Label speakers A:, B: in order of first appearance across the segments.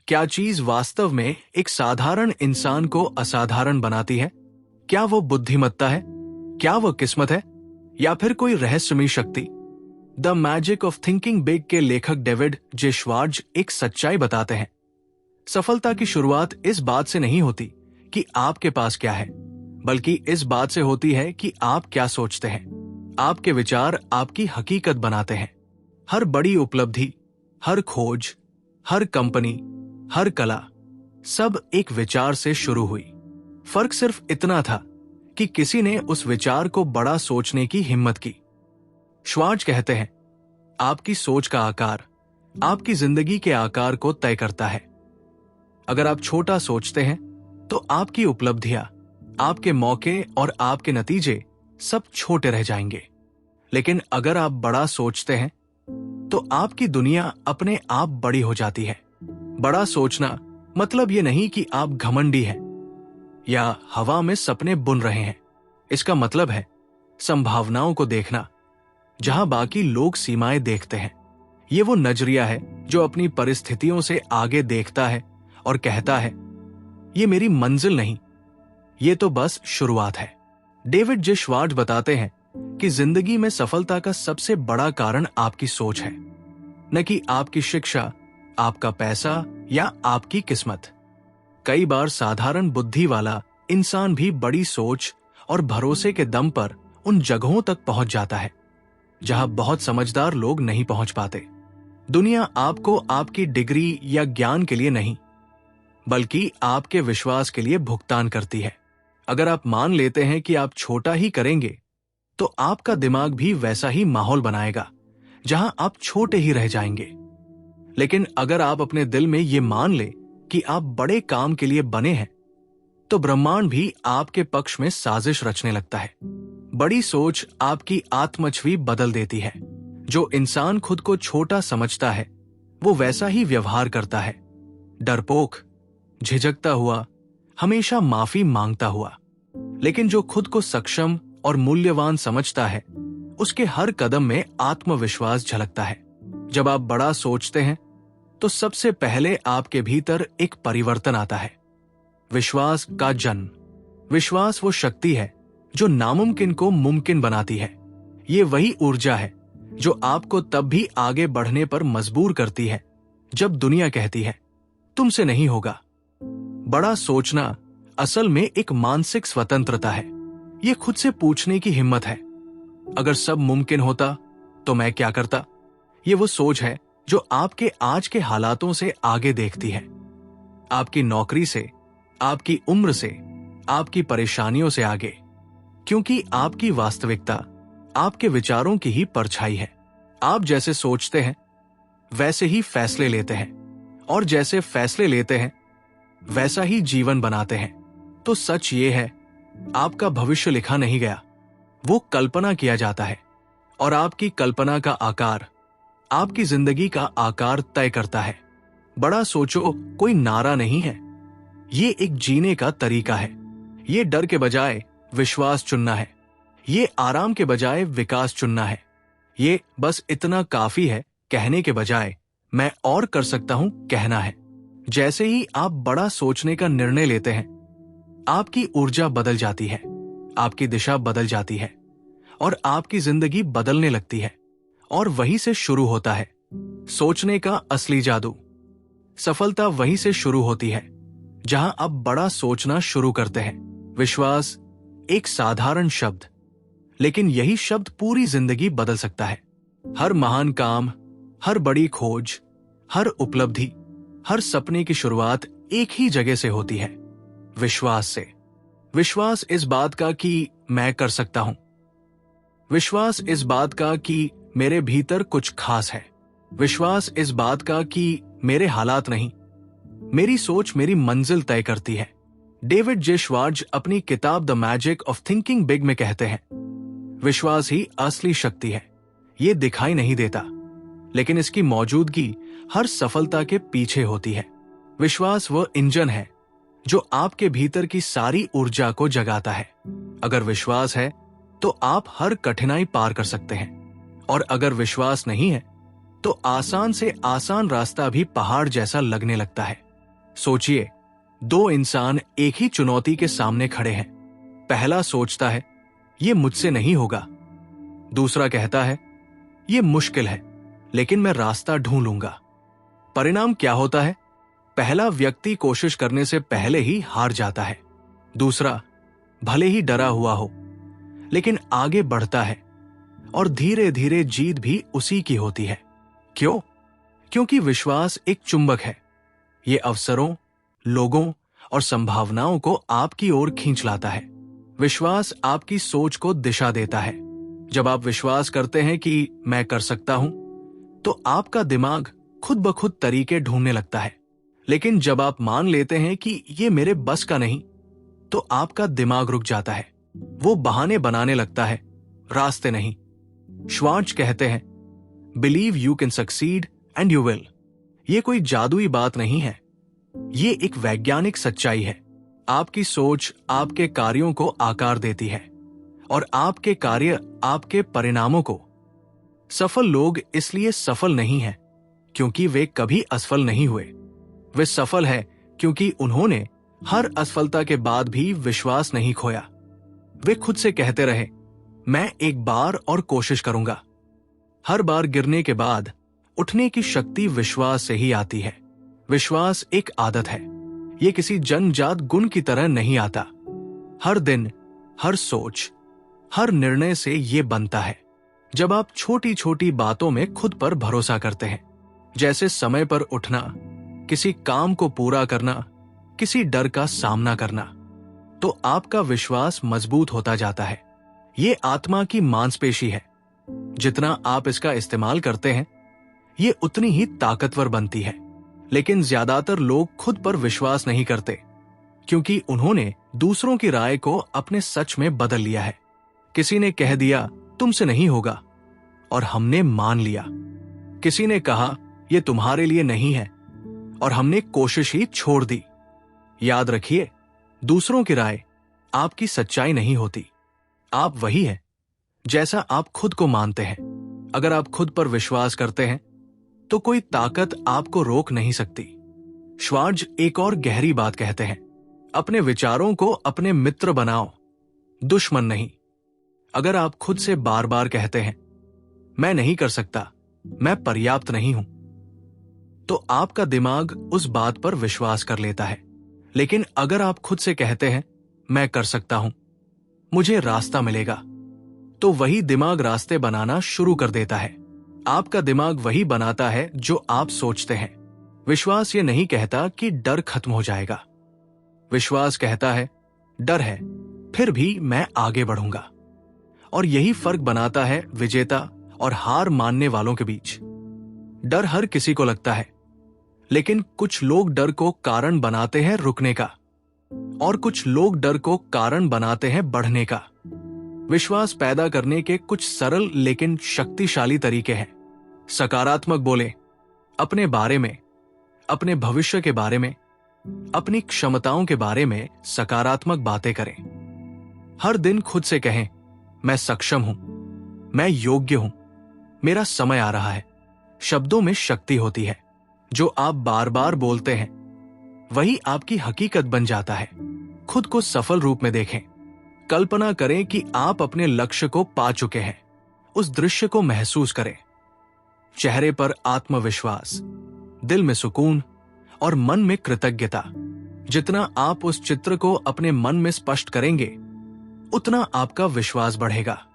A: क्या चीज वास्तव में एक साधारण इंसान को असाधारण बनाती है? क्या वो बुद्धिमत्ता है? क्या वो किस्मत है? या फिर कोई रहस्यमयी शक्ति? The magic of thinking big के लेखक डेविड जे श्वार्ट्ज एक सच्चाई बताते हैं। सफलता की शुरुआत इस बात से नहीं होती कि आपके पास क्या है, बल्कि इस बात से होती है कि आप क्या सोचते हैं। आपके विचार आपकी हकीकत बनाते हैं। हर बड़ी उपलब्धि, हर खोज, हर कंपनी, हर कला, सब एक विचार से शुरू हुई। फर्क सिर्फ इतना था कि किसी ने उस विचार को बड़ा सोचने की हिम्मत की। श्वार्ट्ज कहते हैं, आपकी सोच का आकार आपकी जिंदगी के आकार को तय करता है। अगर आप छोटा सोचते हैं तो आपकी उपलब्धियां, आपके मौके और आपके नतीजे सब छोटे रह जाएंगे। लेकिन अगर आप बड़ा सोचते हैं तो आपकी दुनिया अपने आप बड़ी हो जाती है। बड़ा सोचना मतलब ये नहीं कि आप घमंडी हैं या हवा में सपने बुन रहे हैं। इसका मतलब है संभावनाओं को देखना जहां बाकी लोग सीमाएं देखते हैं। ये वो नजरिया है जो अपनी परिस्थितियों से आगे देखता है और कहता है, ये मेरी मंजिल नहीं, ये तो बस शुरुआत है। डेविड जे श्वार्ट्ज बताते हैं कि जिंदगी में सफलता का सबसे बड़ा कारण आपकी सोच है, न कि आपकी शिक्षा, आपका पैसा या आपकी किस्मत। कई बार साधारण बुद्धि वाला इंसान भी बड़ी सोच और भरोसे के दम पर उन जगहों तक पहुंच जाता है जहां बहुत समझदार लोग नहीं पहुंच पाते। दुनिया आपको आपकी डिग्री या ज्ञान के लिए नहीं, बल्कि आपके विश्वास के लिए भुगतान करती है। अगर आप मान लेते हैं कि आप छोटा ही करेंगे, तो आपका दिमाग भी वैसा ही माहौल बनाएगा जहां आप छोटे ही रह जाएंगे। लेकिन अगर आप अपने दिल में ये मान ले कि आप बड़े काम के लिए बने हैं, तो ब्रह्मांड भी आपके पक्ष में साजिश रचने लगता है। बड़ी सोच आपकी आत्मछवि बदल देती है। जो इंसान खुद को छोटा समझता है, वो वैसा ही व्यवहार करता है, डरपोक, झिझकता हुआ, हमेशा माफी मांगता हुआ। लेकिन जो खुद को सक्षम और मूल्यवान समझता है, उसके हर कदम में आत्मविश्वास झलकता है। जब आप बड़ा सोचते हैं तो सबसे पहले आपके भीतर एक परिवर्तन आता है, विश्वास का जन्म। विश्वास वो शक्ति है जो नामुमकिन को मुमकिन बनाती है। ये वही ऊर्जा है जो आपको तब भी आगे बढ़ने पर मजबूर करती है जब दुनिया कहती है, तुमसे नहीं होगा। बड़ा सोचना असल में एक मानसिक स्वतंत्रता है। ये खुद से पूछने की हिम्मत है, अगर सब मुमकिन होता तो मैं क्या करता। ये वो सोच है जो आपके आज के हालातों से आगे देखती है, आपकी नौकरी से, आपकी उम्र से, आपकी परेशानियों से आगे। क्योंकि आपकी वास्तविकता आपके विचारों की ही परछाई है। आप जैसे सोचते हैं वैसे ही फैसले लेते हैं, और जैसे फैसले लेते हैं वैसा ही जीवन बनाते हैं। तो सच ये है, आपका भविष्य लिखा नहीं गया, वो कल्पना किया जाता है। और आपकी कल्पना का आकार आपकी जिंदगी का आकार तय करता है। बड़ा सोचो कोई नारा नहीं है, ये एक जीने का तरीका है। ये डर के बजाय विश्वास चुनना है। ये आराम के बजाय विकास चुनना है। ये बस इतना काफी है कहने के बजाय मैं और कर सकता हूं कहना है। जैसे ही आप बड़ा सोचने का निर्णय लेते हैं, आपकी ऊर्जा बदल जाती है, आपकी दिशा बदल जाती है और आपकी जिंदगी बदलने लगती है। और वहीं से शुरू होता है सोचने का असली जादू। सफलता वहीं से शुरू होती है जहां आप बड़ा सोचना शुरू करते हैं। विश्वास एक साधारण शब्द, लेकिन यही शब्द पूरी जिंदगी बदल सकता है। हर महान काम, हर बड़ी खोज, हर उपलब्धि, हर सपने की शुरुआत एक ही जगह से होती है, विश्वास से। विश्वास इस बात का कि मैं कर सकता हूं। विश्वास इस बात का कि मेरे भीतर कुछ खास है। विश्वास इस बात का कि मेरे हालात नहीं, मेरी सोच मेरी मंजिल तय करती है। डेविड जे श्वार्ट्ज अपनी किताब the magic of thinking big में कहते हैं, विश्वास ही असली शक्ति है। ये दिखाई नहीं देता, लेकिन इसकी मौजूदगी हर सफलता के पीछे होती है। विश्वास वह इंजन है जो आपके भीतर की सारी ऊर्जा को जगाता है। अगर विश्वास है तो आप हर कठिनाई पार कर सकते हैं, और अगर विश्वास नहीं है तो आसान से आसान रास्ता भी पहाड़ जैसा लगने लगता है। सोचिए, दो इंसान एक ही चुनौती के सामने खड़े हैं। पहला सोचता है ये मुझसे नहीं होगा, दूसरा कहता है ये मुश्किल है लेकिन मैं रास्ता ढूंढ लूंगा। परिणाम क्या होता है? पहला व्यक्ति कोशिश करने से पहले ही हार जाता है, दूसरा भले ही डरा हुआ हो लेकिन आगे बढ़ता है और धीरे धीरे जीत भी उसी की होती है। क्यों? क्योंकि विश्वास एक चुंबक है। ये अवसरों, लोगों और संभावनाओं को आपकी ओर खींच लाता है। विश्वास आपकी सोच को दिशा देता है। जब आप विश्वास करते हैं कि मैं कर सकता हूं, तो आपका दिमाग खुद ब खुद तरीके ढूंढने लगता है। लेकिन जब आप मान लेते हैं कि ये मेरे बस का नहीं, तो आपका दिमाग रुक जाता है। वो बहाने बनाने लगता है, रास्ते नहीं। श्वार्ट्ज कहते हैं, believe you can succeed and you will. ये कोई जादुई बात नहीं है, ये एक वैज्ञानिक सच्चाई है। आपकी सोच आपके कार्यों को आकार देती है और आपके कार्य आपके परिणामों को। सफल लोग इसलिए सफल नहीं हैं क्योंकि वे कभी असफल नहीं हुए। वे सफल हैं क्योंकि उन्होंने हर असफलता के बाद भी विश्वास नहीं खोया। वे खुद से कहते रहे, मैं एक बार और कोशिश करूंगा। हर बार गिरने के बाद उठने की शक्ति विश्वास से ही आती है। विश्वास एक आदत है, ये किसी जन्मजात गुण की तरह नहीं आता। हर दिन, हर सोच, हर निर्णय से ये बनता है। जब आप छोटी छोटी बातों में खुद पर भरोसा करते हैं, जैसे समय पर उठना, किसी काम को पूरा करना, किसी डर का सामना करना, तो आपका विश्वास मजबूत होता जाता है। ये आत्मा की मांसपेशी है। जितना आप इसका इस्तेमाल करते हैं, ये उतनी ही ताकतवर बनती है। लेकिन ज्यादातर लोग खुद पर विश्वास नहीं करते क्योंकि उन्होंने दूसरों की राय को अपने सच में बदल लिया है। किसी ने कह दिया तुमसे नहीं होगा और हमने मान लिया। किसी ने कहा यह तुम्हारे लिए नहीं है और हमने कोशिश ही छोड़ दी। याद रखिए, दूसरों की राय आपकी सच्चाई नहीं होती। आप वही हैं जैसा आप खुद को मानते हैं। अगर आप खुद पर विश्वास करते हैं तो कोई ताकत आपको रोक नहीं सकती। श्वार्ट्ज एक और गहरी बात कहते हैं, अपने विचारों को अपने मित्र बनाओ, दुश्मन नहीं। अगर आप खुद से बार बार कहते हैं मैं नहीं कर सकता, मैं पर्याप्त नहीं हूं, तो आपका दिमाग उस बात पर विश्वास कर लेता है। लेकिन अगर आप खुद से कहते हैं मैं कर सकता हूं, मुझे रास्ता मिलेगा, तो वही दिमाग रास्ते बनाना शुरू कर देता है। आपका दिमाग वही बनाता है जो आप सोचते हैं। विश्वास ये नहीं कहता कि डर खत्म हो जाएगा। विश्वास कहता है डर है, फिर भी मैं आगे बढ़ूंगा। और यही फर्क बनाता है विजेता और हार मानने वालों के बीच। डर हर किसी को लगता है, लेकिन कुछ लोग डर को कारण बनाते हैं रुकने का, और कुछ लोग डर को कारण बनाते हैं बढ़ने का। विश्वास पैदा करने के कुछ सरल लेकिन शक्तिशाली तरीके हैं। सकारात्मक बोलें, अपने बारे में, अपने भविष्य के बारे में, अपनी क्षमताओं के बारे में सकारात्मक बातें करें। हर दिन खुद से कहें मैं सक्षम हूं, मैं योग्य हूं, मेरा समय आ रहा है। शब्दों में शक्ति होती है। जो आप बार बार बोलते हैं वही आपकी हकीकत बन जाता है। खुद को सफल रूप में देखें। कल्पना करें कि आप अपने लक्ष्य को पा चुके हैं। उस दृश्य को महसूस करें। चेहरे पर आत्मविश्वास, दिल में सुकून और मन में कृतज्ञता। जितना आप उस चित्र को अपने मन में स्पष्ट करेंगे, उतना आपका विश्वास बढ़ेगा।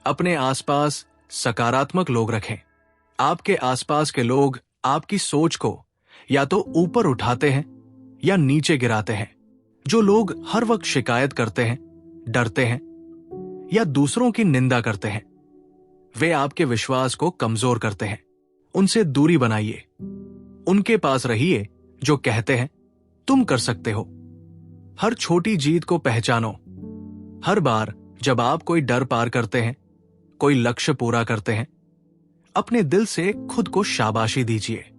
A: अपने आसपास सकारात्मक लोग रखें। आपके आसपास के लोग आपकी सोच को या तो ऊपर उठाते हैं या नीचे गिराते हैं। जो लोग हर वक्त शिकायत करते हैं, डरते हैं या दूसरों की निंदा करते हैं, वे आपके विश्वास को कमजोर करते हैं। उनसे दूरी बनाइए। उनके पास रहिए जो कहते हैं तुम कर सकते हो। हर छोटी जीत को पहचानो। हर बार जब आप कोई डर पार करते हैं, कोई लक्ष्य पूरा करते हैं, अपने दिल से खुद को शाबाशी दीजिए।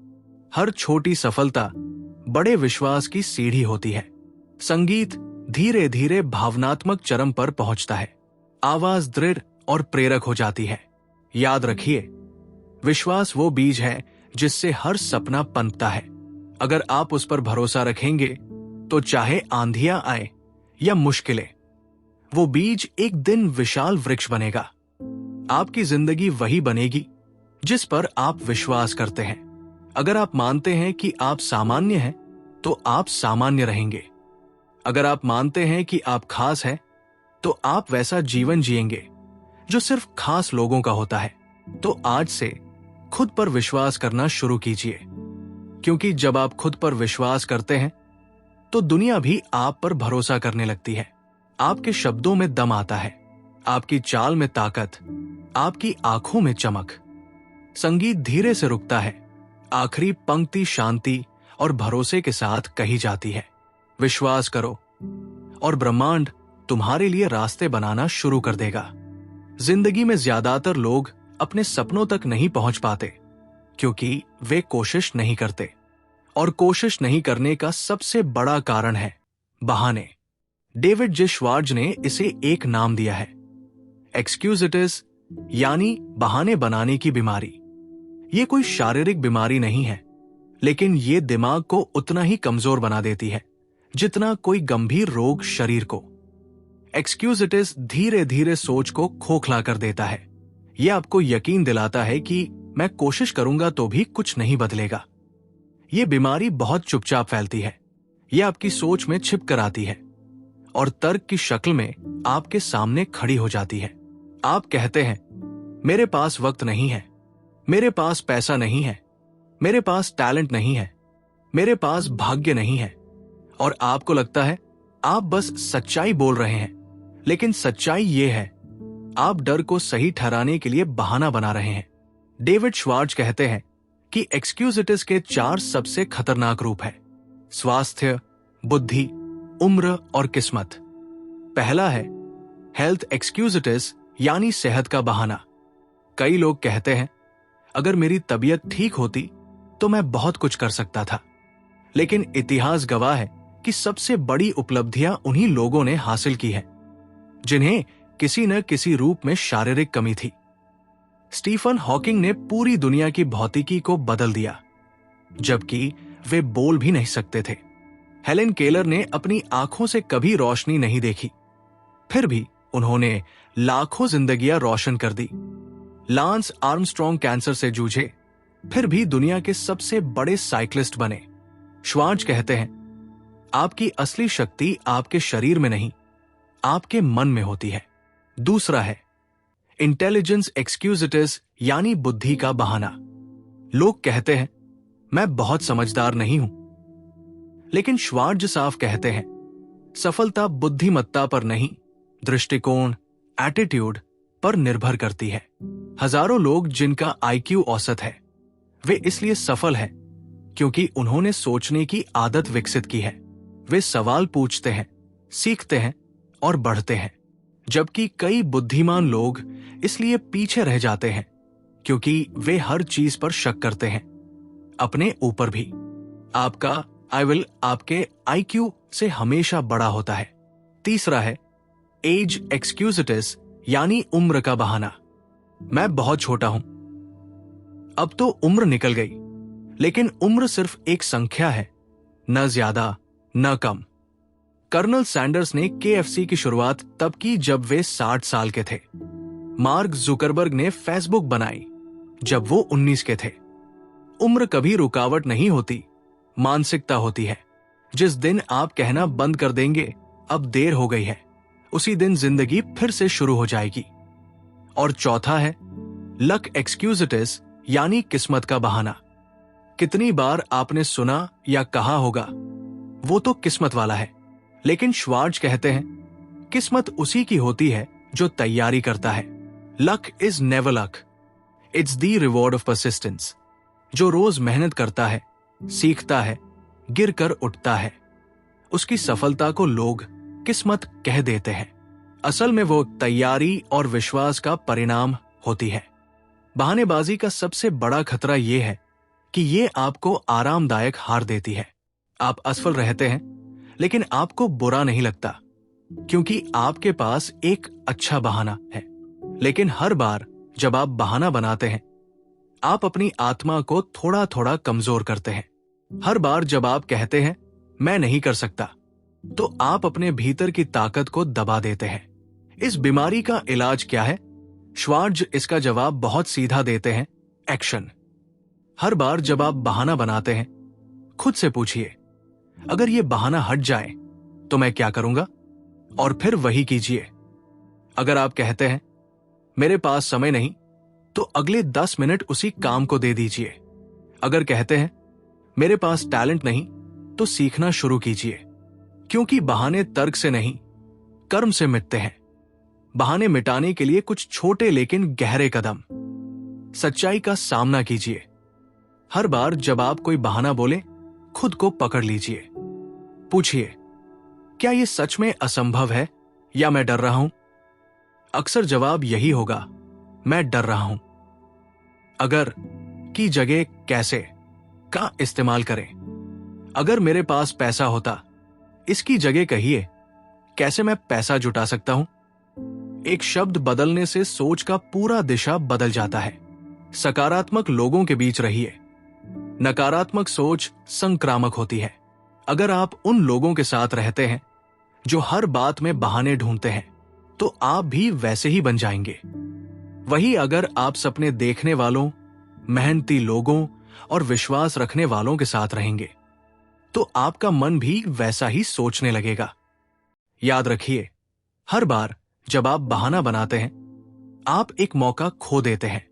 A: हर छोटी सफलता बड़े विश्वास की सीढ़ी होती है। संगीत धीरे धीरे भावनात्मक चरम पर पहुंचता है। आवाज दृढ़ और प्रेरक हो जाती है। याद रखिए, विश्वास वो बीज है जिससे हर सपना पनपता है। अगर आप उस पर भरोसा रखेंगे तो चाहे आंधियां आए या मुश्किलें, वो बीज एक दिन विशाल वृक्ष बनेगा। आपकी जिंदगी वही बनेगी जिस पर आप विश्वास करते हैं। अगर आप मानते हैं कि आप सामान्य हैं तो आप सामान्य रहेंगे। अगर आप मानते हैं कि आप खास हैं तो आप वैसा जीवन जिएंगे जो सिर्फ खास लोगों का होता है। तो आज से खुद पर विश्वास करना शुरू कीजिए, क्योंकि जब आप खुद पर विश्वास करते हैं तो दुनिया भी आप पर भरोसा करने लगती है। आपके शब्दों में दम आता है, आपकी चाल में ताकत, आपकी आंखों में चमक। संगीत धीरे से रुकता है, आखिरी पंक्ति शांति और भरोसे के साथ कही जाती है। विश्वास करो और ब्रह्मांड तुम्हारे लिए रास्ते बनाना शुरू कर देगा। जिंदगी में ज्यादातर लोग अपने सपनों तक नहीं पहुंच पाते क्योंकि वे कोशिश नहीं करते, और कोशिश नहीं करने का सबसे बड़ा कारण है बहाने। डेविड जे श्वार्ट्ज ने इसे एक नाम दिया है, एक्सक्यूजिटिस, यानी बहाने बनाने की बीमारी। ये कोई शारीरिक बीमारी नहीं है, लेकिन ये दिमाग को उतना ही कमजोर बना देती है जितना कोई गंभीर रोग शरीर को। एक्सक्यूजिटिस धीरे धीरे सोच को खोखला कर देता है। यह आपको यकीन दिलाता है कि मैं कोशिश करूंगा तो भी कुछ नहीं बदलेगा। यह बीमारी बहुत चुपचाप फैलती है। यह आपकी सोच में छिप कर आती है और तर्क की शक्ल में आपके सामने खड़ी हो जाती है। आप कहते हैं, मेरे पास वक्त नहीं है, मेरे पास पैसा नहीं है, मेरे पास टैलेंट नहीं है, मेरे पास भाग्य नहीं है। और आपको लगता है आप बस सच्चाई बोल रहे हैं, लेकिन सच्चाई ये है, आप डर को सही ठहराने के लिए बहाना बना रहे हैं। डेविड श्वार्ट्ज कहते हैं कि एक्सक्यूजिटिस के 4 सबसे खतरनाक रूप हैं: स्वास्थ्य, बुद्धि, उम्र और किस्मत। पहला है हेल्थ एक्सक्यूजिटिस, यानी सेहत का बहाना। कई लोग कहते हैं, अगर मेरी तबीयत ठीक होती तो मैं बहुत कुछ कर सकता था। लेकिन इतिहास गवाह है कि सबसे बड़ी उपलब्धियां उन्हीं लोगों ने हासिल की है जिन्हें किसी न किसी रूप में शारीरिक कमी थी। स्टीफन हॉकिंग ने पूरी दुनिया की भौतिकी को बदल दिया, जबकि वे बोल भी नहीं सकते थे। हेलेन केलर ने अपनी आंखों से कभी रोशनी नहीं देखी, फिर भी उन्होंने लाखों जिंदगियां रोशन कर दी। लांस आर्मस्ट्रॉन्ग कैंसर से जूझे, फिर भी दुनिया के सबसे बड़े साइक्लिस्ट बने। श्वार्ट्ज कहते हैं, आपकी असली शक्ति आपके शरीर में नहीं, आपके मन में होती है। दूसरा है इंटेलिजेंस एक्सक्यूजिटिस, यानी बुद्धि का बहाना। लोग कहते हैं, मैं बहुत समझदार नहीं हूं, लेकिन श्वार्ट्ज साफ कहते हैं, सफलता बुद्धिमत्ता पर नहीं, दृष्टिकोण, एटीट्यूड पर निर्भर करती है। हजारों लोग जिनका आईक्यू औसत है, वे इसलिए सफल हैं क्योंकि उन्होंने सोचने की आदत विकसित की है। वे सवाल पूछते हैं, सीखते हैं और बढ़ते हैं। जबकि कई बुद्धिमान लोग इसलिए पीछे रह जाते हैं क्योंकि वे हर चीज पर शक करते हैं, अपने ऊपर भी। आपका आई विल आपके आईक्यू से हमेशा बड़ा होता है। तीसरा है एज एक्सक्यूजिटिस, यानी उम्र का बहाना। मैं बहुत छोटा हूं, अब तो उम्र निकल गई, लेकिन उम्र सिर्फ एक संख्या है, न ज्यादा न कम। कर्नल सैंडर्स ने KFC की शुरुआत तब की जब वे 60 साल के थे। मार्क जुकरबर्ग ने फेसबुक बनाई जब वो 19 के थे। उम्र कभी रुकावट नहीं होती, मानसिकता होती है। जिस दिन आप कहना बंद कर देंगे अब देर हो गई है, उसी दिन जिंदगी फिर से शुरू हो जाएगी। और चौथा है लक एक्सक्यूजिटिस, यानी किस्मत का बहाना। कितनी बार आपने सुना या कहा होगा, वो तो किस्मत वाला है, लेकिन श्वार्ट्ज कहते हैं, किस्मत उसी की होती है जो तैयारी करता है। Luck is never luck, it's the reward of persistence. जो रोज मेहनत करता है, सीखता है, गिर कर उठता है, उसकी सफलता को लोग किस्मत कह देते हैं। असल में वो तैयारी और विश्वास का परिणाम होती है। बहानेबाजी का सबसे बड़ा खतरा यह है कि ये आपको आरामदायक हार देती है। आप असफल रहते हैं, लेकिन आपको बुरा नहीं लगता क्योंकि आपके पास एक अच्छा बहाना है। लेकिन हर बार जब आप बहाना बनाते हैं, आप अपनी आत्मा को थोड़ा थोड़ा कमजोर करते हैं। हर बार जब आप कहते हैं मैं नहीं कर सकता, तो आप अपने भीतर की ताकत को दबा देते हैं। इस बीमारी का इलाज क्या है? श्वार्ट्ज इसका जवाब बहुत सीधा देते हैं, एक्शन। हर बार जब आप बहाना बनाते हैं, खुद से पूछिए, अगर ये बहाना हट जाए तो मैं क्या करूंगा? और फिर वही कीजिए। अगर आप कहते हैं मेरे पास समय नहीं, तो अगले 10 मिनट उसी काम को दे दीजिए। अगर कहते हैं मेरे पास टैलेंट नहीं, तो सीखना शुरू कीजिए। क्योंकि बहाने तर्क से नहीं, कर्म से मिटते हैं। बहाने मिटाने के लिए कुछ छोटे लेकिन गहरे कदम। सच्चाई का सामना कीजिए। हर बार जब आप कोई बहाना बोले, खुद को पकड़ लीजिए। पूछिए, क्या यह सच में असंभव है या मैं डर रहा हूं? अक्सर जवाब यही होगा, मैं डर रहा हूं। अगर की जगह कैसे का इस्तेमाल करें। अगर मेरे पास पैसा होता, इसकी जगह कहिए, कैसे मैं पैसा जुटा सकता हूं? एक शब्द बदलने से सोच का पूरा दिशा बदल जाता है। सकारात्मक लोगों के बीच रहिए। नकारात्मक सोच संक्रामक होती है। अगर आप उन लोगों के साथ रहते हैं जो हर बात में बहाने ढूंढते हैं, तो आप भी वैसे ही बन जाएंगे। वही अगर आप सपने देखने वालों, मेहनती लोगों और विश्वास रखने वालों के साथ रहेंगे, तो आपका मन भी वैसा ही सोचने लगेगा। याद रखिए, हर बार जब आप बहाना बनाते हैं, आप एक मौका खो देते हैं।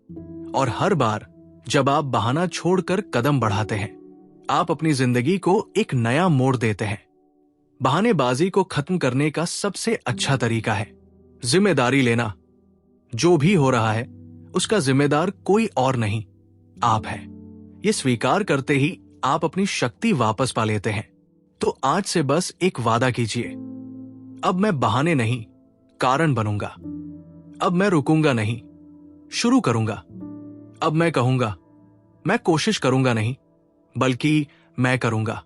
A: और हर बार जब आप बहाना छोड़कर कदम बढ़ाते हैं, आप अपनी जिंदगी को एक नया मोड़ देते हैं। बहानेबाजी को खत्म करने का सबसे अच्छा तरीका है जिम्मेदारी लेना। जो भी हो रहा है, उसका जिम्मेदार कोई और नहीं, आप हैं। ये स्वीकार करते ही आप अपनी शक्ति वापस पा लेते हैं। तो आज से बस एक वादा कीजिए, अब मैं बहाने नहीं, कारण बनूंगा। अब मैं रुकूंगा नहीं, शुरू करूंगा। अब मैं कहूंगा, मैं कोशिश करूंगा नहीं, बल्कि मैं करूंगा।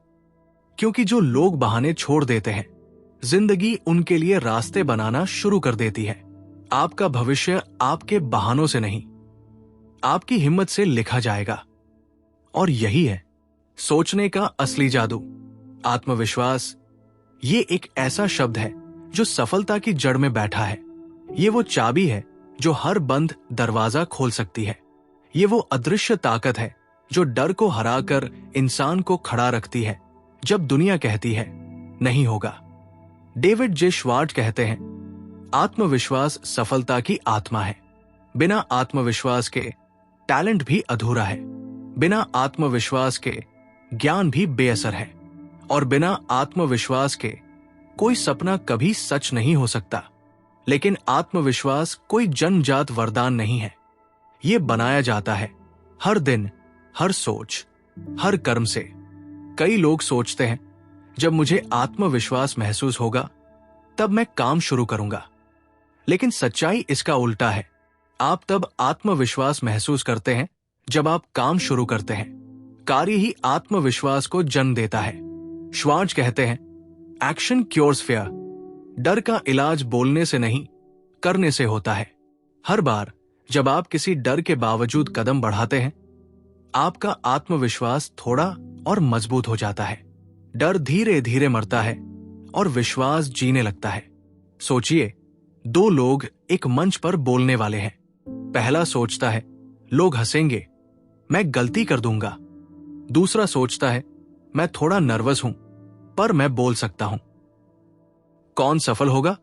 A: क्योंकि जो लोग बहाने छोड़ देते हैं, जिंदगी उनके लिए रास्ते बनाना शुरू कर देती है। आपका भविष्य आपके बहानों से नहीं, आपकी हिम्मत से लिखा जाएगा। और यही है सोचने का असली जादू। आत्मविश्वास, ये एक ऐसा शब्द है जो सफलता की जड़ में बैठा है। ये वो चाबी है जो हर बंद दरवाजा खोल सकती है। ये वो अदृश्य ताकत है जो डर को हराकर इंसान को खड़ा रखती है जब दुनिया कहती है नहीं होगा। डेविड जे श्वार्ट्ज कहते हैं, आत्मविश्वास सफलता की आत्मा है। बिना आत्मविश्वास के टैलेंट भी अधूरा है। बिना आत्मविश्वास के ज्ञान भी बेअसर है। और बिना आत्मविश्वास के कोई सपना कभी सच नहीं हो सकता। लेकिन आत्मविश्वास कोई जन्मजात वरदान नहीं है। ये बनाया जाता है हर दिन, हर सोच, हर कर्म से। कई लोग सोचते हैं, जब मुझे आत्मविश्वास महसूस होगा तब मैं काम शुरू करूंगा। लेकिन सच्चाई इसका उल्टा है। आप तब आत्मविश्वास महसूस करते हैं जब आप काम शुरू करते हैं। कार्य ही आत्मविश्वास को जन्म देता है। श्वार्ट्ज कहते हैं, एक्शन क्योर्स फियर। डर का इलाज बोलने से नहीं, करने से होता है। हर बार जब आप किसी डर के बावजूद कदम बढ़ाते हैं, आपका आत्मविश्वास थोड़ा और मजबूत हो जाता है। डर धीरे धीरे मरता है और विश्वास जीने लगता है। सोचिए, दो लोग एक मंच पर बोलने वाले हैं। पहला सोचता है, लोग हंसेंगे, मैं गलती कर दूंगा। दूसरा सोचता है, मैं थोड़ा नर्वस हूं, पर मैं बोल सकता हूं। कौन सफल होगा?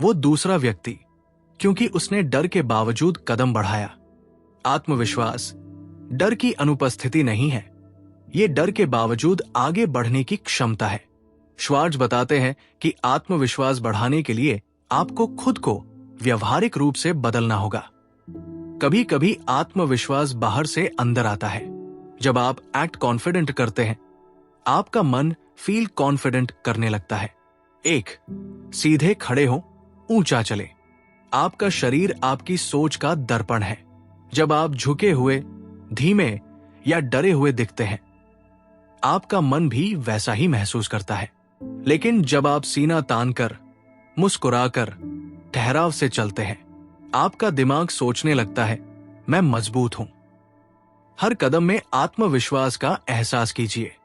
A: वो दूसरा व्यक्ति, क्योंकि उसने डर के बावजूद कदम बढ़ाया। आत्मविश्वास डर की अनुपस्थिति नहीं है, ये डर के बावजूद आगे बढ़ने की क्षमता है। श्वार्ट्ज बताते हैं कि आत्मविश्वास बढ़ाने के लिए आपको खुद को व्यवहारिक रूप से बदलना होगा। कभी कभी आत्मविश्वास बाहर से अंदर आता है। जब आप एक्ट कॉन्फिडेंट करते हैं, आपका मन फील कॉन्फिडेंट करने लगता है। 1. सीधे खड़े हो, ऊंचा चले। आपका शरीर आपकी सोच का दर्पण है। जब आप झुके हुए, धीमे या डरे हुए दिखते हैं, आपका मन भी वैसा ही महसूस करता है। लेकिन जब आप सीना तानकर, मुस्कुराकर, ठहराव से चलते हैं, आपका दिमाग सोचने लगता है, मैं मजबूत हूं। हर कदम में आत्मविश्वास का एहसास कीजिए।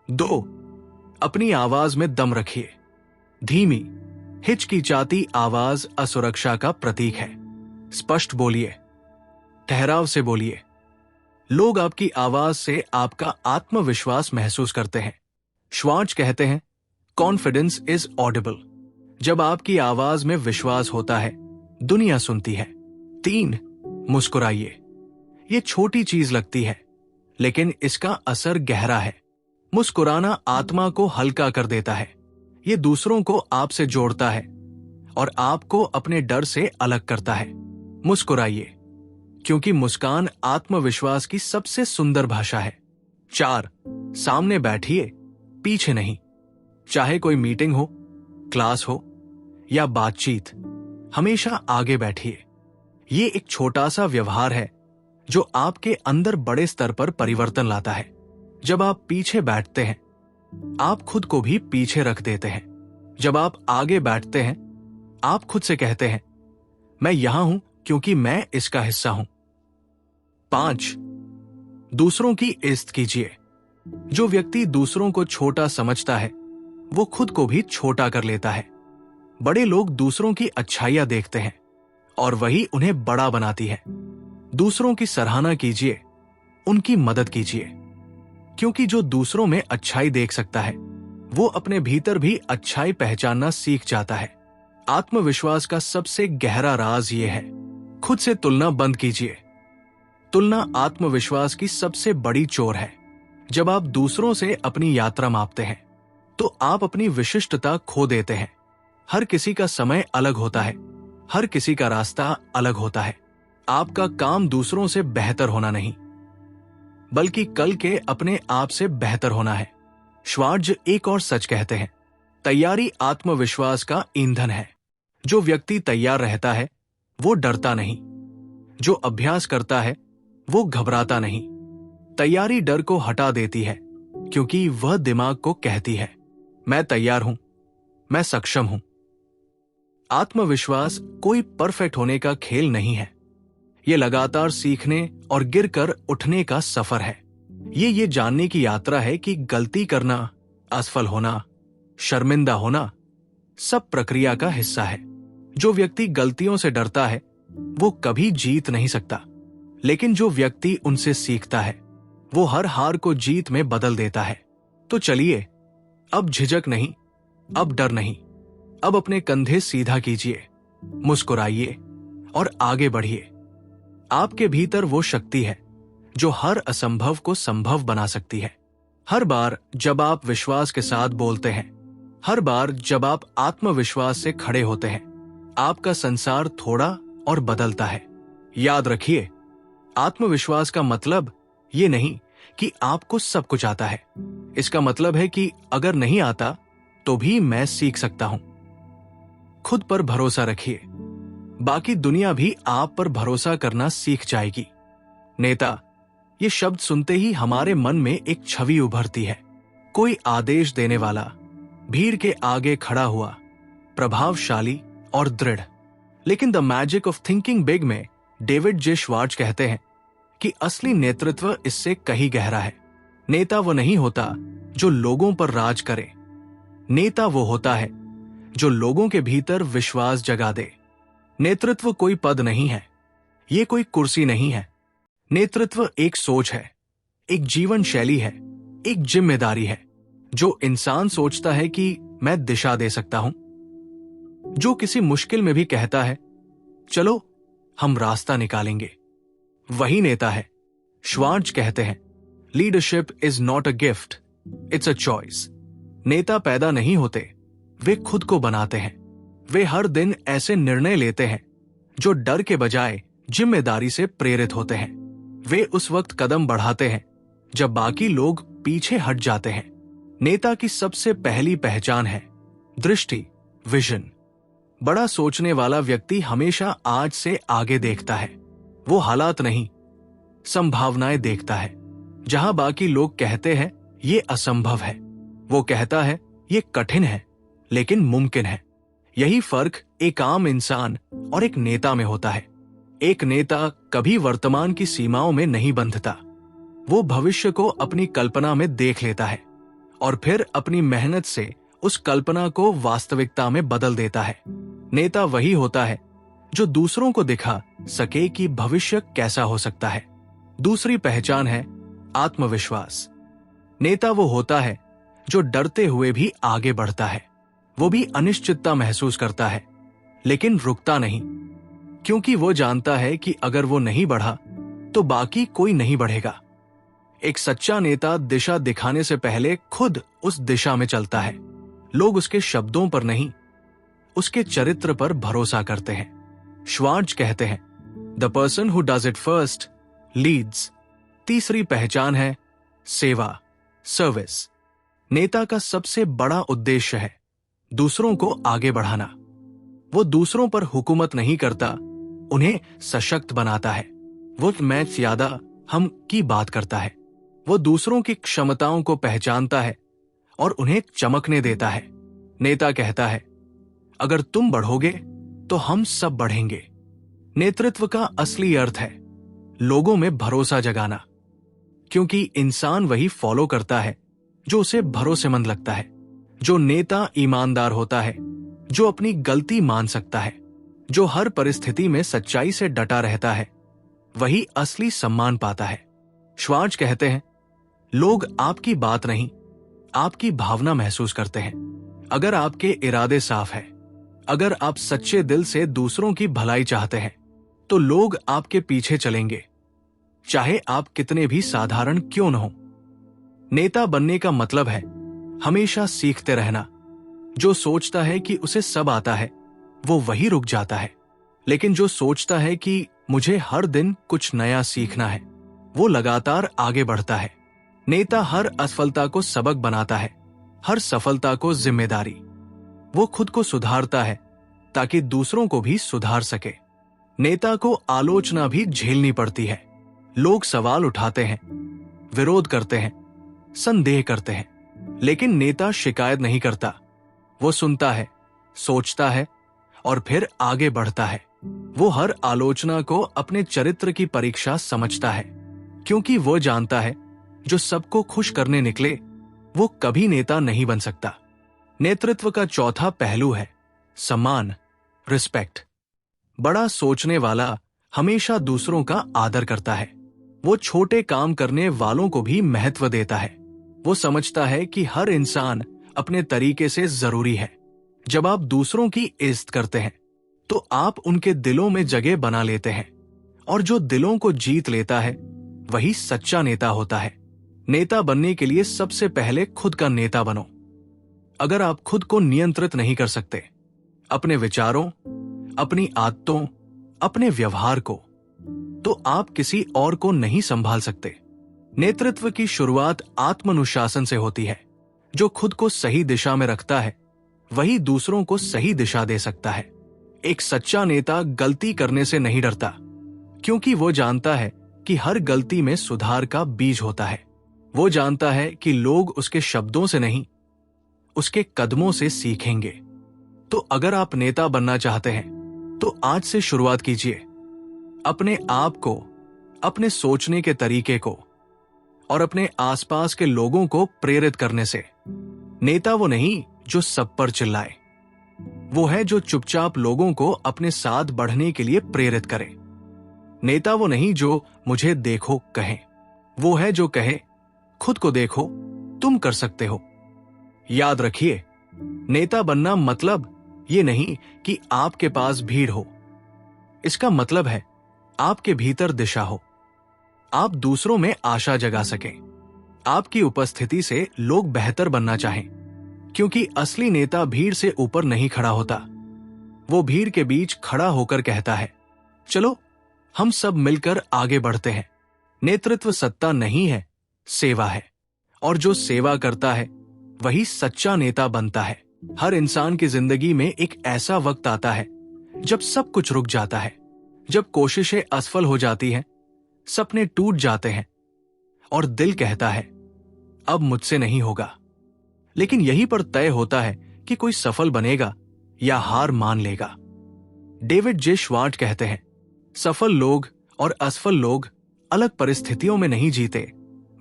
A: 2. अपनी आवाज में दम रखिए। धीमी, हिचकिचाती आवाज असुरक्षा का प्रतीक है। स्पष्ट बोलिए, ठहराव से बोलिए। लोग आपकी आवाज से आपका आत्मविश्वास महसूस करते हैं। श्वार्ट्ज कहते हैं, कॉन्फिडेंस इज ऑडिबल। जब आपकी आवाज में विश्वास होता है, दुनिया सुनती है। 3. मुस्कुराइए। ये छोटी चीज लगती है, लेकिन इसका असर गहरा है। मुस्कुराना आत्मा को हल्का कर देता है। ये दूसरों को आपसे जोड़ता है और आपको अपने डर से अलग करता है। मुस्कुराइए, क्योंकि मुस्कान आत्मविश्वास की सबसे सुंदर भाषा है। 4. सामने बैठिए, पीछे नहीं। चाहे कोई मीटिंग हो, क्लास हो या बातचीत, हमेशा आगे बैठिए। ये एक छोटा सा व्यवहार है जो आपके अंदर बड़े स्तर पर परिवर्तन लाता है। जब आप पीछे बैठते हैं, आप खुद को भी पीछे रख देते हैं। जब आप आगे बैठते हैं, आप खुद से कहते हैं, मैं यहां हूं क्योंकि मैं इसका हिस्सा हूं। 5. दूसरों की इज्जत कीजिए। जो व्यक्ति दूसरों को छोटा समझता है, वो खुद को भी छोटा कर लेता है। बड़े लोग दूसरों की अच्छाइयां देखते हैं और वही उन्हें बड़ा बनाती है। दूसरों की सराहना कीजिए, उनकी मदद कीजिए, क्योंकि जो दूसरों में अच्छाई देख सकता है, वो अपने भीतर भी अच्छाई पहचानना सीख जाता है। आत्मविश्वास का सबसे गहरा राज ये है, खुद से तुलना बंद कीजिए। तुलना आत्मविश्वास की सबसे बड़ी चोर है। जब आप दूसरों से अपनी यात्रा मापते हैं, तो आप अपनी विशिष्टता खो देते हैं। हर किसी का समय अलग होता है, हर किसी का रास्ता अलग होता है। आपका काम दूसरों से बेहतर होना नहीं, बल्कि कल के अपने आप से बेहतर होना है। श्वार्ट्ज एक और सच कहते हैं, तैयारी आत्मविश्वास का ईंधन है। जो व्यक्ति तैयार रहता है, वो डरता नहीं। जो अभ्यास करता है, वो घबराता नहीं। तैयारी डर को हटा देती है, क्योंकि वह दिमाग को कहती है, मैं तैयार हूं, मैं सक्षम हूं। आत्मविश्वास कोई परफेक्ट होने का खेल नहीं है। ये लगातार सीखने और गिरकर उठने का सफर है। ये जानने की यात्रा है कि गलती करना, असफल होना, शर्मिंदा होना, सब प्रक्रिया का हिस्सा है। जो व्यक्ति गलतियों से डरता है, वो कभी जीत नहीं सकता। लेकिन जो व्यक्ति उनसे सीखता है, वो हर हार को जीत में बदल देता है। तो चलिए, अब झिझक नहीं, अब डर नहीं, अब अपने कंधे सीधा कीजिए, मुस्कुराइए और आगे बढ़िए। आपके भीतर वो शक्ति है जो हर असंभव को संभव बना सकती है। हर बार जब आप विश्वास के साथ बोलते हैं, हर बार जब आप आत्मविश्वास से खड़े होते हैं, आपका संसार थोड़ा और बदलता है। याद रखिए, आत्मविश्वास का मतलब ये नहीं कि आपको सब कुछ आता है। इसका मतलब है कि अगर नहीं आता तो भी मैं सीख सकता हूं। खुद पर भरोसा रखिए, बाकी दुनिया भी आप पर भरोसा करना सीख जाएगी। नेता, ये शब्द सुनते ही हमारे मन में एक छवि उभरती है। कोई आदेश देने वाला, भीड़ के आगे खड़ा हुआ, प्रभावशाली और दृढ़। लेकिन the magic of thinking big में डेविड जे श्वार्ट्ज कहते हैं कि असली नेतृत्व इससे कहीं गहरा है। नेता वो नहीं होता जो लोगों पर राज करे। नेता वो होता है जो लोगों के भीतर विश्वास जगा दे। नेतृत्व कोई पद नहीं है, ये कोई कुर्सी नहीं है। नेतृत्व एक सोच है, एक जीवन शैली है, एक जिम्मेदारी है। जो इंसान सोचता है कि मैं दिशा दे सकता हूं, जो किसी मुश्किल में भी कहता है, चलो हम रास्ता निकालेंगे, वही नेता है। श्वार्ट्ज कहते हैं, leadership is not a gift, it's a choice. नेता पैदा नहीं होते, वे खुद को बनाते हैं। वे हर दिन ऐसे निर्णय लेते हैं जो डर के बजाय जिम्मेदारी से प्रेरित होते हैं। वे उस वक्त कदम बढ़ाते हैं जब बाकी लोग पीछे हट जाते हैं। नेता की सबसे पहली पहचान है दृष्टि, विजन। बड़ा सोचने वाला व्यक्ति हमेशा आज से आगे देखता है। वो हालात नहीं, संभावनाएं देखता है। जहां बाकी लोग कहते हैं ये असंभव है, वो कहता है ये कठिन है लेकिन मुमकिन है। यही फर्क एक आम इंसान और एक नेता में होता है। एक नेता कभी वर्तमान की सीमाओं में नहीं बंधता, वो भविष्य को अपनी कल्पना में देख लेता है और फिर अपनी मेहनत से उस कल्पना को वास्तविकता में बदल देता है। नेता वही होता है जो दूसरों को दिखा सके कि भविष्य कैसा हो सकता है। दूसरी पहचान है आत्मविश्वास। नेता वो होता है जो डरते हुए भी आगे बढ़ता है। वो भी अनिश्चितता महसूस करता है, लेकिन रुकता नहीं, क्योंकि वो जानता है कि अगर वो नहीं बढ़ा तो बाकी कोई नहीं बढ़ेगा। एक सच्चा नेता दिशा दिखाने से पहले खुद उस दिशा में चलता है। लोग उसके शब्दों पर नहीं, उसके चरित्र पर भरोसा करते हैं। श्वार्ट्ज कहते हैं, the person who does it first leads. तीसरी पहचान है सेवा, सर्विस। नेता का सबसे बड़ा उद्देश्य है दूसरों को आगे बढ़ाना। वो दूसरों पर हुकूमत नहीं करता, उन्हें सशक्त बनाता है। वो मैं ज्यादा हम की बात करता है। वो दूसरों की क्षमताओं को पहचानता है और उन्हें चमकने देता है। नेता कहता है, अगर तुम बढ़ोगे तो हम सब बढ़ेंगे। नेतृत्व का असली अर्थ है लोगों में भरोसा जगाना, क्योंकि इंसान वही फॉलो करता है जो उसे भरोसेमंद लगता है। जो नेता ईमानदार होता है, जो अपनी गलती मान सकता है, जो हर परिस्थिति में सच्चाई से डटा रहता है, वही असली सम्मान पाता है। श्वार्ट्ज कहते हैं, लोग आपकी बात नहीं, आपकी भावना महसूस करते हैं। अगर आपके इरादे साफ है, अगर आप सच्चे दिल से दूसरों की भलाई चाहते हैं, तो लोग आपके पीछे चलेंगे, चाहे आप कितने भी साधारण क्यों न हो। नेता बनने का मतलब है हमेशा सीखते रहना। जो सोचता है कि उसे सब आता है, वो वही रुक जाता है। लेकिन जो सोचता है कि मुझे हर दिन कुछ नया सीखना है, वो लगातार आगे बढ़ता है। नेता हर असफलता को सबक बनाता है, हर सफलता को जिम्मेदारी। वो खुद को सुधारता है ताकि दूसरों को भी सुधार सके। नेता को आलोचना भी झेलनी पड़ती है। लोग सवाल उठाते हैं, विरोध करते हैं, संदेह करते हैं, लेकिन नेता शिकायत नहीं करता। वो सुनता है, सोचता है और फिर आगे बढ़ता है। वो हर आलोचना को अपने चरित्र की परीक्षा समझता है, क्योंकि वो जानता है जो सबको खुश करने निकले वो कभी नेता नहीं बन सकता। नेतृत्व का चौथा पहलू है सम्मान, रिस्पेक्ट। बड़ा सोचने वाला हमेशा दूसरों का आदर करता है। वो छोटे काम करने वालों को भी महत्व देता है। वो समझता है कि हर इंसान अपने तरीके से जरूरी है। जब आप दूसरों की इज्जत करते हैं तो आप उनके दिलों में जगह बना लेते हैं, और जो दिलों को जीत लेता है वही सच्चा नेता होता है। नेता बनने के लिए सबसे पहले खुद का नेता बनो। अगर आप खुद को नियंत्रित नहीं कर सकते, अपने विचारों, अपनी आदतों, अपने व्यवहार को, तो आप किसी और को नहीं संभाल सकते। नेतृत्व की शुरुआत आत्मानुशासन से होती है। जो खुद को सही दिशा में रखता है वही दूसरों को सही दिशा दे सकता है। एक सच्चा नेता गलती करने से नहीं डरता, क्योंकि वो जानता है कि हर गलती में सुधार का बीज होता है। वो जानता है कि लोग उसके शब्दों से नहीं, उसके कदमों से सीखेंगे। तो अगर आप नेता बनना चाहते हैं तो आज से शुरुआत कीजिए। अपने आप को, अपने सोचने के तरीके को और अपने आसपास के लोगों को प्रेरित करने से। नेता वो नहीं जो सब पर चिल्लाए, वो है जो चुपचाप लोगों को अपने साथ बढ़ने के लिए प्रेरित करे। नेता वो नहीं जो मुझे देखो कहे, वो है जो कहे खुद को देखो, तुम कर सकते हो। याद रखिए, नेता बनना मतलब ये नहीं कि आपके पास भीड़ हो। इसका मतलब है आपके भीतर दिशा हो, आप दूसरों में आशा जगा सकें। आपकी उपस्थिति से लोग बेहतर बनना चाहें, क्योंकि असली नेता भीड़ से ऊपर नहीं खड़ा होता। वो भीड़ के बीच खड़ा होकर कहता है, चलो हम सब मिलकर आगे बढ़ते हैं। नेतृत्व सत्ता नहीं है, सेवा है, और जो सेवा करता है वही सच्चा नेता बनता है। हर इंसान की जिंदगी में एक ऐसा वक्त आता है जब सब कुछ रुक जाता है, जब कोशिशें असफल हो जाती हैं, सपने टूट जाते हैं और दिल कहता है अब मुझसे नहीं होगा। लेकिन यहीं पर तय होता है कि कोई सफल बनेगा या हार मान लेगा। डेविड जे श्वार्ट्ज कहते हैं, सफल लोग और असफल लोग अलग परिस्थितियों में नहीं जीते,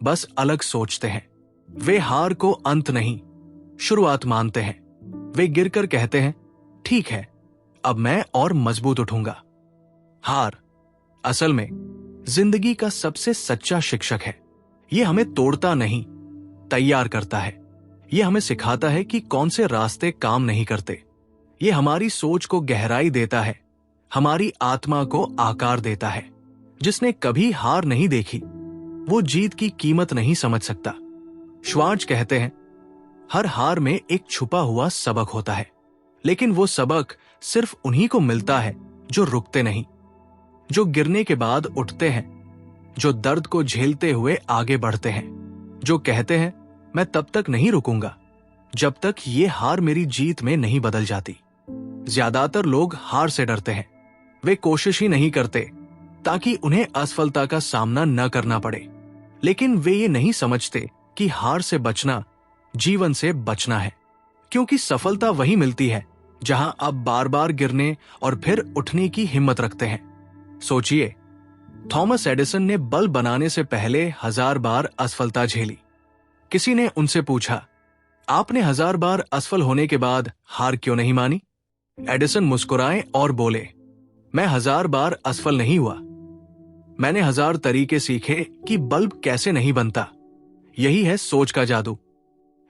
A: बस अलग सोचते हैं। वे हार को अंत नहीं, शुरुआत मानते हैं। वे गिरकर कहते हैं, ठीक है, अब मैं और मजबूत उठूंगा। हार असल में जिंदगी का सबसे सच्चा शिक्षक है। यह हमें तोड़ता नहीं, तैयार करता है। यह हमें सिखाता है कि कौन से रास्ते काम नहीं करते। यह हमारी सोच को गहराई देता है, हमारी आत्मा को आकार देता है। जिसने कभी हार नहीं देखी, वो जीत की कीमत नहीं समझ सकता। श्वार्ट्ज कहते हैं, हर हार में एक छुपा हुआ सबक होता है, लेकिन वो सबक सिर्फ उन्हीं को मिलता है जो रुकते नहीं, जो गिरने के बाद उठते हैं, जो दर्द को झेलते हुए आगे बढ़ते हैं, जो कहते हैं, मैं तब तक नहीं रुकूंगा जब तक ये हार मेरी जीत में नहीं बदल जाती। ज्यादातर लोग हार से डरते हैं। वे कोशिश ही नहीं करते ताकि उन्हें असफलता का सामना न करना पड़े। लेकिन वे ये नहीं समझते कि हार से बचना जीवन से बचना है, क्योंकि सफलता वही मिलती है जहां आप बार बार गिरने और फिर उठने की हिम्मत रखते हैं। सोचिए, थॉमस एडिसन ने बल्ब बनाने से पहले 1000 बार असफलता झेली। किसी ने उनसे पूछा, आपने 1000 बार असफल होने के बाद हार क्यों नहीं मानी? एडिसन मुस्कुराए और बोले, मैं 1000 बार असफल नहीं हुआ, मैंने 1000 तरीके सीखे कि बल्ब कैसे नहीं बनता। यही है सोच का जादू।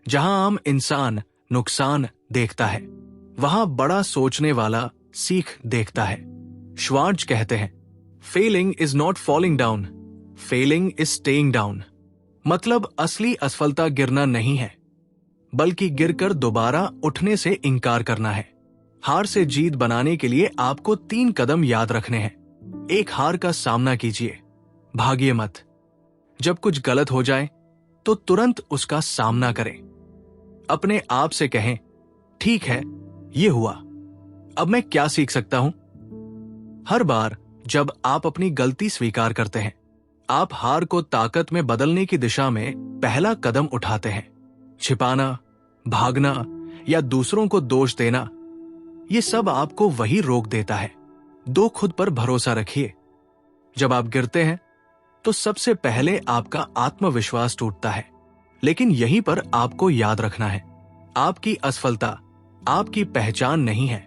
A: जहां आम इंसान नुकसान देखता है, वहां बड़ा सोचने वाला सीख देखता है। श्वार्ट्ज कहते हैं, failing is not falling down, failing is staying down. मतलब असली असफलता गिरना नहीं है, बल्कि गिरकर दोबारा उठने से इनकार करना है। हार से जीत बनाने के लिए आपको 3 कदम याद रखने हैं। एक, हार का सामना कीजिए, भागिए मत। जब कुछ गलत हो जाए तो तुरंत उसका सामना करें। अपने आप से कहें, ठीक है, ये हुआ, अब मैं क्या सीख सकता हूं? हर बार जब आप अपनी गलती स्वीकार करते हैं, आप हार को ताकत में बदलने की दिशा में पहला कदम उठाते हैं। छिपाना, भागना या दूसरों को दोष देना, ये सब आपको वही रोक देता है। खुद पर भरोसा रखिए। जब आप गिरते हैं तो सबसे पहले आपका आत्मविश्वास टूटता है, लेकिन यहीं पर आपको याद रखना है, आपकी असफलता आपकी पहचान नहीं है।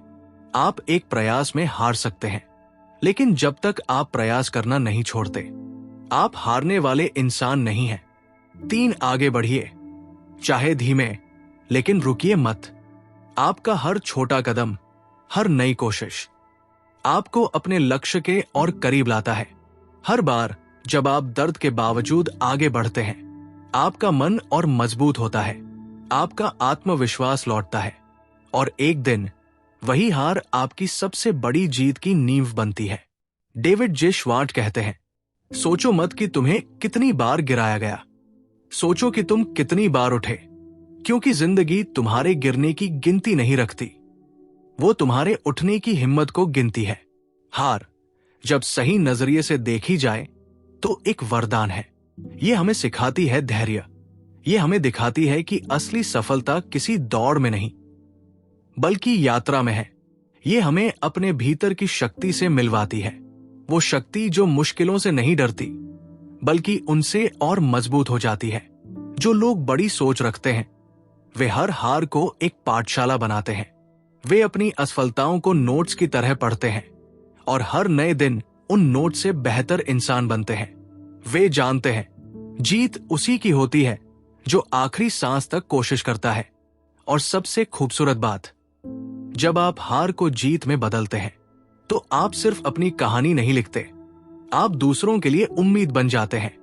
A: आप एक प्रयास में हार सकते हैं, लेकिन जब तक आप प्रयास करना नहीं छोड़ते, आप हारने वाले इंसान नहीं हैं। 3, आगे बढ़िए, चाहे धीमे, लेकिन रुकिए मत। आपका हर छोटा कदम, हर नई कोशिश आपको अपने लक्ष्य के और करीब लाता है। हर बार जब आप दर्द के बावजूद आगे बढ़ते हैं, आपका मन और मजबूत होता है, आपका आत्मविश्वास लौटता है, और एक दिन वही हार आपकी सबसे बड़ी जीत की नींव बनती है। डेविड जे श्वार्ट्ज कहते हैं, सोचो मत कि तुम्हें कितनी बार गिराया गया, सोचो कि तुम कितनी बार उठे, क्योंकि जिंदगी तुम्हारे गिरने की गिनती नहीं रखती, वो तुम्हारे उठने की हिम्मत को गिनती है। हार जब सही नजरिए से देखी जाए तो एक वरदान है। ये हमें सिखाती है धैर्य। ये हमें दिखाती है कि असली सफलता किसी दौड़ में नहीं, बल्कि यात्रा में है। ये हमें अपने भीतर की शक्ति से मिलवाती है, वो शक्ति जो मुश्किलों से नहीं डरती, बल्कि उनसे और मजबूत हो जाती है। जो लोग बड़ी सोच रखते हैं, वे हर हार को एक पाठशाला बनाते हैं। वे अपनी असफलताओं को नोट्स की तरह पढ़ते हैं और हर नए दिन उन नोट से बेहतर इंसान बनते हैं। वे जानते हैं, जीत उसी की होती है जो आखिरी सांस तक कोशिश करता है। और सबसे खूबसूरत बात, जब आप हार को जीत में बदलते हैं, तो आप सिर्फ अपनी कहानी नहीं लिखते, आप दूसरों के लिए उम्मीद बन जाते हैं।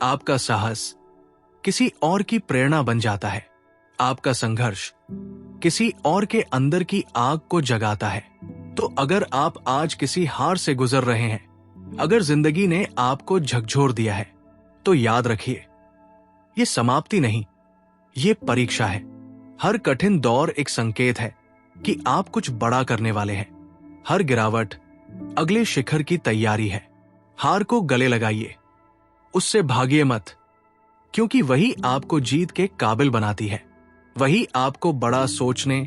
A: आपका साहस किसी और की प्रेरणा बन जाता है, आपका संघर्ष किसी और के अंदर की आग को जगाता है। तो अगर आप आज किसी हार से गुजर रहे हैं, अगर जिंदगी ने आपको झकझोर दिया है, तो याद रखिए, ये समाप्ति नहीं, ये परीक्षा है। हर कठिन दौर एक संकेत है कि आप कुछ बड़ा करने वाले हैं। हर गिरावट अगले शिखर की तैयारी है। हार को गले लगाइए, उससे भागिए मत, क्योंकि वही आपको जीत के काबिल बनाती है। वही आपको बड़ा सोचने,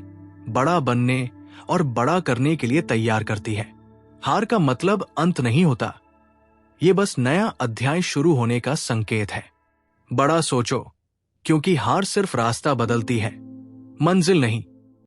A: बड़ा बनने और बड़ा करने के लिए तैयार करती है। हार का मतलब अंत नहीं होता, ये बस नया अध्याय शुरू होने का संकेत है। बड़ा सोचो, क्योंकि हार सिर्फ रास्ता बदलती है, मंजिल नहीं।